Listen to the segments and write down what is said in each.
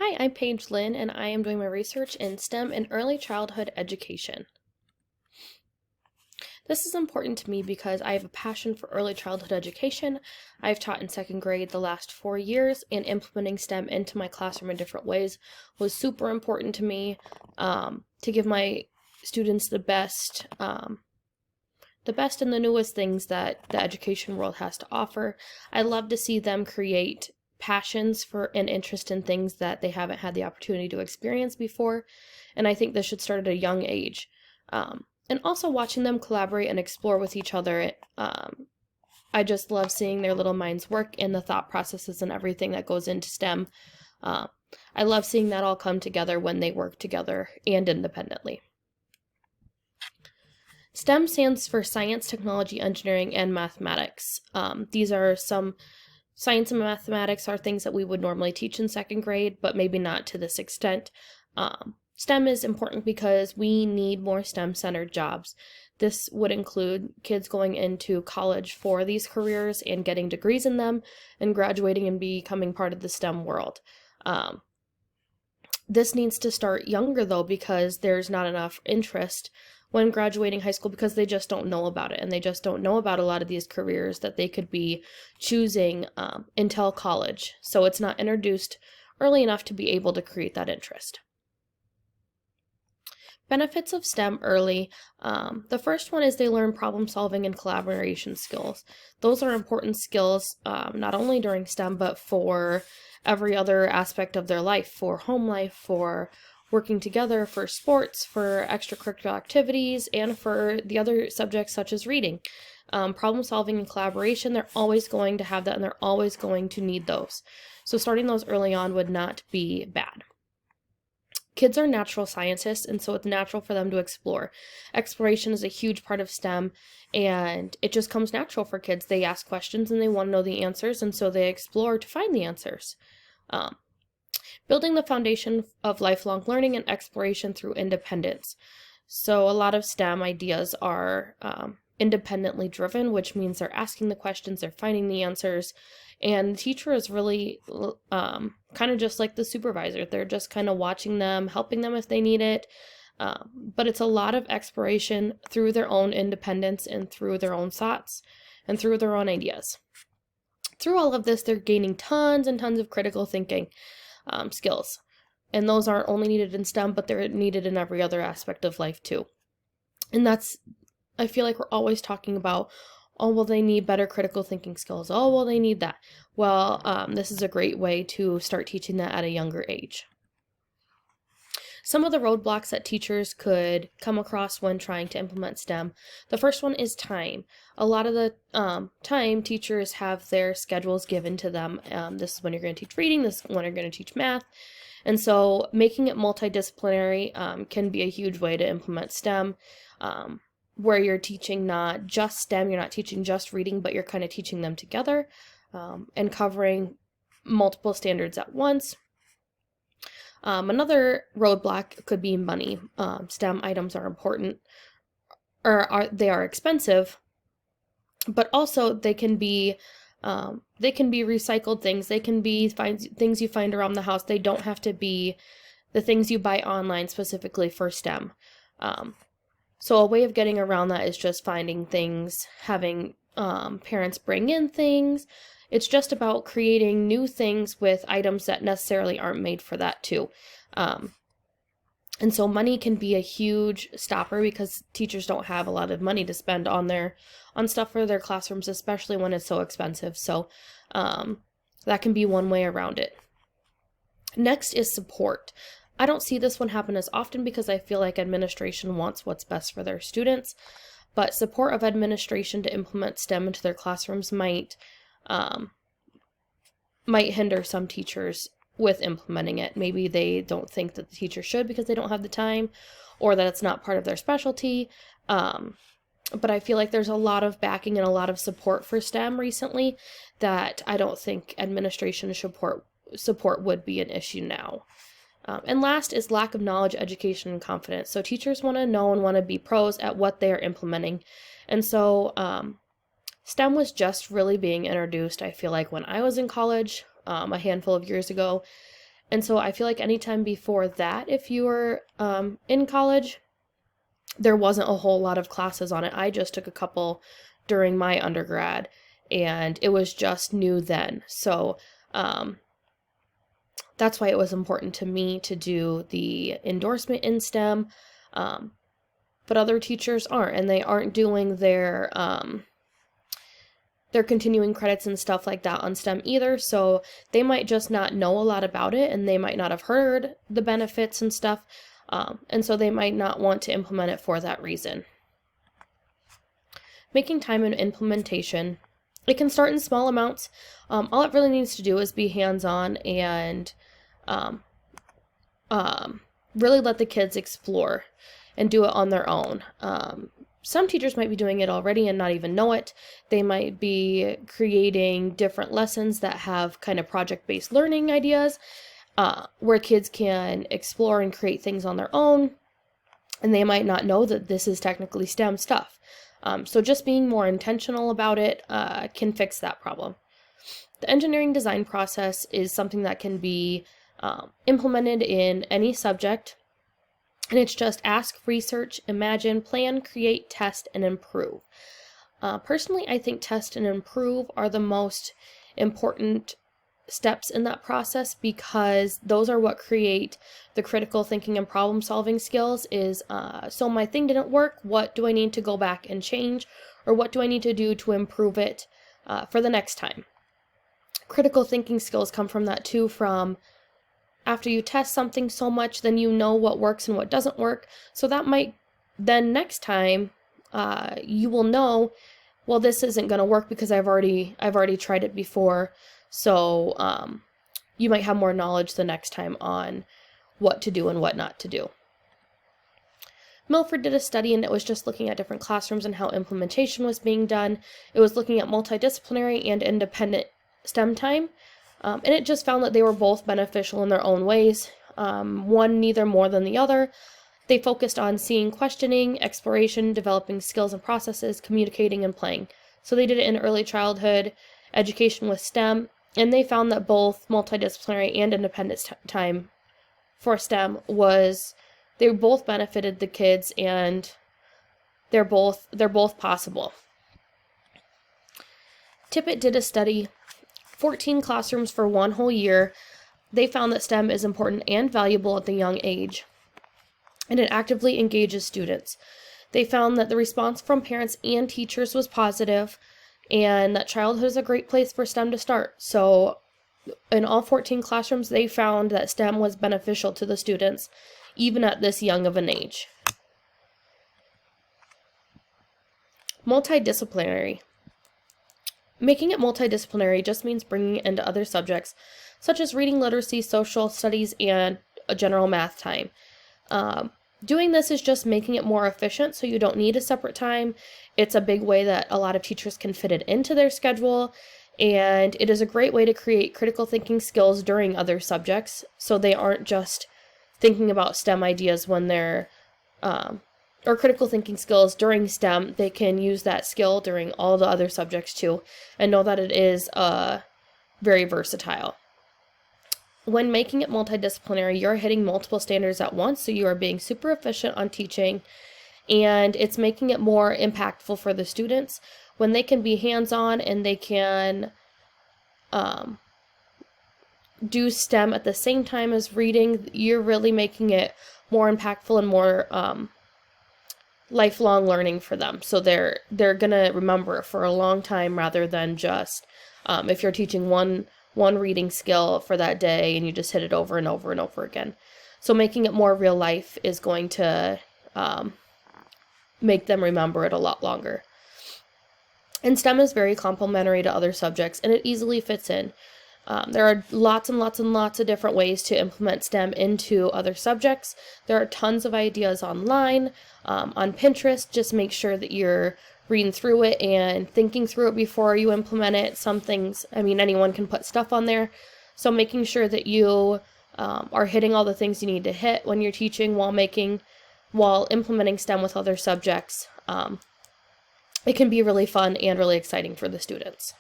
Hi, I'm Paige Lynn, and I am doing my research in STEM and early childhood education. This is important to me because I have a passion for early childhood education. I've taught in second grade the last 4 years, and implementing STEM into my classroom in different ways was super important to me to give my students the best and the newest things that the education world has to offer. I love to see them create passions for and interest in things that they haven't had the opportunity to experience before, and I think this should start at a young age. And also watching them collaborate and explore with each other. I just love seeing their little minds work and the thought processes and everything that goes into STEM. Uh, I love seeing that all come together when they work together and independently. STEM stands for science, technology, engineering, and mathematics. These are some science and mathematics are things that we would normally teach in second grade, but maybe not to this extent. STEM is important because we need more STEM-centered jobs. This would include kids going into college for these careers and getting degrees in them and graduating and becoming part of the STEM world. This needs to start younger, though, because there's not enough interest when graduating high school because they just don't know about it, and they just don't know about a lot of these careers that they could be choosing until college. So it's not introduced early enough to be able to create that interest. Benefits of STEM early. The first one is they learn problem solving and collaboration skills. Those are important skills not only during STEM, but for every other aspect of their life, for home life, for working together, for sports, for extracurricular activities, and for the other subjects such as reading. Problem solving and collaboration, they're always going to have that, and they're always going to need those. So starting those early on would not be bad. Kids are natural scientists, and so it's natural for them to explore. Exploration is a huge part of STEM, and it just comes natural for kids. They ask questions and they want to know the answers, and so they explore to find the answers. Building the foundation of lifelong learning and exploration through independence. So a lot of STEM ideas are independently driven, which means they're asking the questions, they're finding the answers, and the teacher is really kind of just like the supervisor. They're just kind of watching them, helping them if they need it, but it's a lot of exploration through their own independence and through their own thoughts and through their own ideas. Through all of this, they're gaining tons and tons of critical thinking skills, and those aren't only needed in STEM, but they're needed in every other aspect of life too. And I feel like we're always talking about, oh, well, they need better critical thinking skills. Oh, well, they need that. Well, this is a great way to start teaching that at a younger age. Some of the roadblocks that teachers could come across when trying to implement STEM. The first one is time. A lot of the time, teachers have their schedules given to them. This is when you're going to teach reading, this is when you're going to teach math. And so making it multidisciplinary can be a huge way to implement STEM, where you're teaching not just STEM, you're not teaching just reading, but you're kind of teaching them together and covering multiple standards at once. Another roadblock could be money. STEM items are important, or they are expensive, but also they can be recycled things. They can be things you find around the house. They don't have to be the things you buy online specifically for STEM. So a way of getting around that is just finding things, having parents bring in things. It's just about creating new things with items that necessarily aren't made for that too. And so money can be a huge stopper because teachers don't have a lot of money to spend on stuff for their classrooms, especially when it's so expensive. So that can be one way around it. Next is support. I don't see this one happen as often because I feel like administration wants what's best for their students, but support of administration to implement STEM into their classrooms might hinder some teachers with implementing it. Maybe they don't think that the teacher should because they don't have the time, or that it's not part of their specialty. But I feel like there's a lot of backing and a lot of support for STEM recently that I don't think administration support would be an issue now. And last is lack of knowledge, education, and confidence. So teachers want to know and want to be pros at what they are implementing. And so STEM was just really being introduced, I feel like, when I was in college, a handful of years ago. And so I feel like anytime before that, if you were in college, there wasn't a whole lot of classes on it. I just took a couple during my undergrad, and it was just new then. So that's why it was important to me to do the endorsement in STEM. But other teachers aren't, and they aren't doing their continuing credits and stuff like that on STEM either, so they might just not know a lot about it, and they might not have heard the benefits and stuff, and so they might not want to implement it for that reason. Making time in implementation. It can start in small amounts. All it really needs to do is be hands-on and really let the kids explore and do it on their own. Some teachers might be doing it already and not even know it. They might be creating different lessons that have kind of project-based learning ideas, where kids can explore and create things on their own, and they might not know that this is technically STEM stuff. So just being more intentional about it can fix that problem. The engineering design process is something that can be implemented in any subject. And it's just ask, research, imagine, plan, create, test, and improve. Personally, I think test and improve are the most important steps in that process, because those are what create the critical thinking and problem solving skills. So my thing didn't work, what do I need to go back and change, or what do I need to do to improve it for the next time? Critical thinking skills come from that too, from after you test something so much, then you know what works and what doesn't work. So that might, then next time, you will know, well, this isn't going to work because I've already tried it before. So you might have more knowledge the next time on what to do and what not to do. Milford did a study, and it was just looking at different classrooms and how implementation was being done. It was looking at multidisciplinary and independent STEM time. And it just found that they were both beneficial in their own ways, one neither more than the other. They focused on seeing, questioning, exploration, developing skills and processes, communicating, and playing. So they did it in early childhood education with STEM, and they found that both multidisciplinary and independent time for STEM they both benefited the kids, and they're both possible. Tippit did a study, 14 classrooms for 1 whole year. They found that STEM is important and valuable at the young age, and it actively engages students. They found that the response from parents and teachers was positive, and that childhood is a great place for STEM to start. So in all 14 classrooms, they found that STEM was beneficial to the students, even at this young of an age. Multidisciplinary. Making it multidisciplinary just means bringing it into other subjects, such as reading, literacy, social studies, and a general math time. Doing this is just making it more efficient, so you don't need a separate time. It's a big way that a lot of teachers can fit it into their schedule, and it is a great way to create critical thinking skills during other subjects, so they aren't just thinking about STEM ideas when they're or critical thinking skills during STEM. They can use that skill during all the other subjects too, and know that it is very versatile. When making it multidisciplinary, you're hitting multiple standards at once, so you are being super efficient on teaching, and it's making it more impactful for the students. When they can be hands-on and they can do STEM at the same time as reading, you're really making it more impactful and more lifelong learning for them. So they're gonna remember it for a long time, rather than just if you're teaching one reading skill for that day and you just hit it over and over and over again. So making it more real life is going to make them remember it a lot longer. And STEM is very complementary to other subjects, and it easily fits in. There are lots and lots and lots of different ways to implement STEM into other subjects. There are tons of ideas online, on Pinterest. Just make sure that you're reading through it and thinking through it before you implement it. Some things, anyone can put stuff on there. So making sure that you are hitting all the things you need to hit when you're teaching while implementing STEM with other subjects. It can be really fun and really exciting for the students.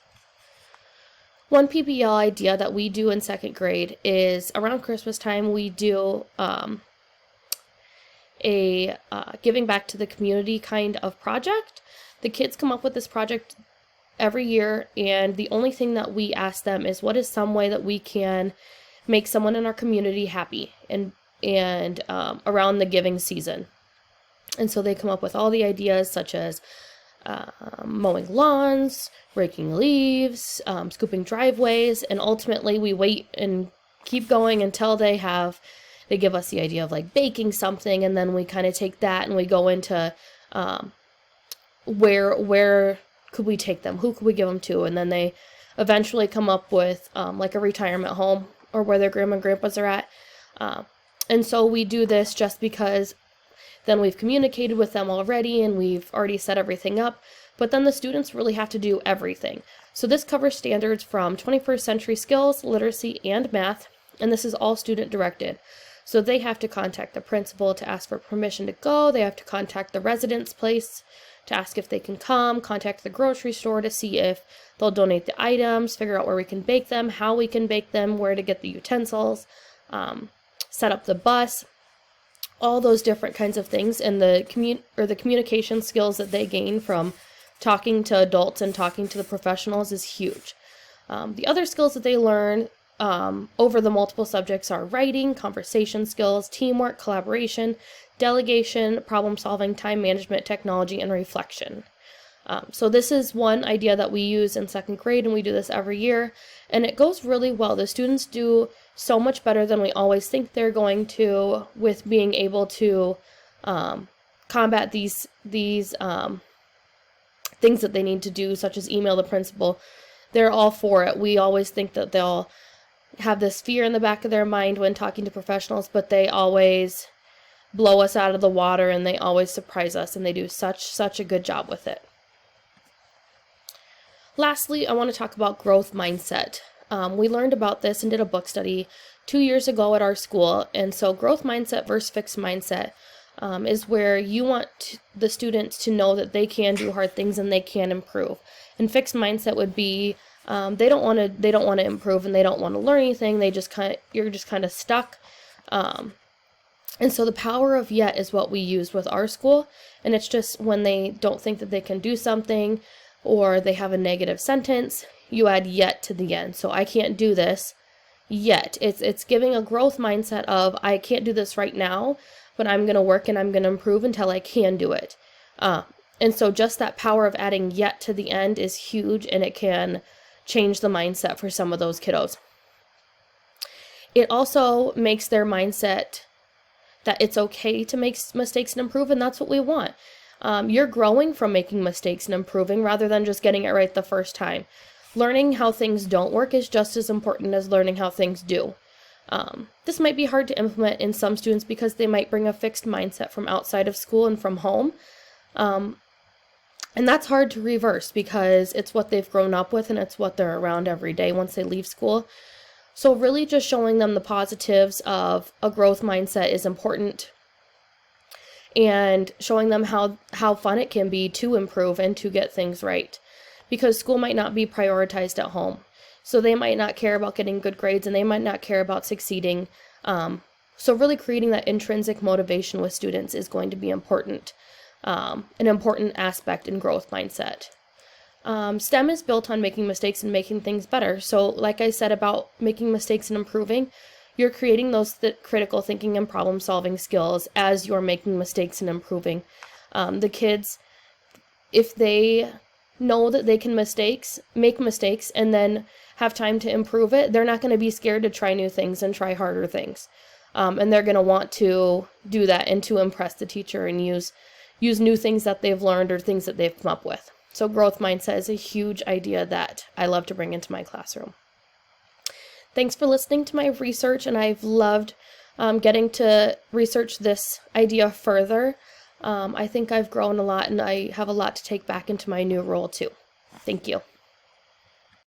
One PBL idea that we do in second grade is around Christmas time, we do a giving back to the community kind of project. The kids come up with this project every year, and the only thing that we ask them is, what is some way that we can make someone in our community happy and around the giving season. And so they come up with all the ideas, such as mowing lawns, raking leaves, scooping driveways, and ultimately we wait and keep going until they give us the idea of like baking something, and then we kind of take that and we go into where could we take them, who could we give them to, and then they eventually come up with like a retirement home or where their grandma and grandpas are at. And so we do this just because then we've communicated with them already and we've already set everything up, but then the students really have to do everything. So this covers standards from 21st century skills, literacy, and math, and this is all student directed. So they have to contact the principal to ask for permission to go, they have to contact the residence place to ask if they can come, contact the grocery store to see if they'll donate the items, figure out where we can bake them, how we can bake them, where to get the utensils, set up the bus, all those different kinds of things. And the communication skills that they gain from talking to adults and talking to the professionals is huge. The other skills that they learn over the multiple subjects are writing, conversation skills, teamwork, collaboration, delegation, problem solving, time management, technology, and reflection. So this is one idea that we use in second grade, and we do this every year, and it goes really well. The students do so much better than we always think they're going to with being able to combat these things that they need to do, such as email the principal. They're all for it. We always think that they'll have this fear in the back of their mind when talking to professionals, but they always blow us out of the water and they always surprise us, and they do such a good job with it. Lastly, I want to talk about growth mindset. We learned about this and did a book study 2 years ago at our school, and so growth mindset versus fixed mindset is where you want the students to know that they can do hard things and they can improve. And fixed mindset would be they don't want to improve and they don't want to learn anything. You're just kind of stuck. And so the power of yet is what we use with our school, and it's just when they don't think that they can do something or they have a negative sentence, you add yet to the end. So I can't do this yet. It's giving a growth mindset of I can't do this right now, but I'm going to work and I'm going to improve until I can do it. And so just that power of adding yet to the end is huge, and it can change the mindset for some of those kiddos. It also makes their mindset that it's okay to make mistakes and improve, and that's what we want. You're growing from making mistakes and improving rather than just getting it right the first time. Learning how things don't work is just as important as learning how things do. This might be hard to implement in some students because they might bring a fixed mindset from outside of school and from home. And that's hard to reverse because it's what they've grown up with and it's what they're around every day once they leave school. So really just showing them the positives of a growth mindset is important, and showing them how fun it can be to improve and to get things right, because school might not be prioritized at home. So they might not care about getting good grades and they might not care about succeeding. So really creating that intrinsic motivation with students is going to be important, an important aspect in growth mindset. STEM is built on making mistakes and making things better. So like I said about making mistakes and improving, you're creating those critical thinking and problem solving skills as you're making mistakes and improving. The kids, if they know that they can make mistakes and then have time to improve it, they're not going to be scared to try new things and try harder things. And they're going to want to do that and to impress the teacher and use new things that they've learned or things that they've come up with. So growth mindset is a huge idea that I love to bring into my classroom. Thanks for listening to my research, and I've loved getting to research this idea further. I think I've grown a lot, and I have a lot to take back into my new role too. Thank you.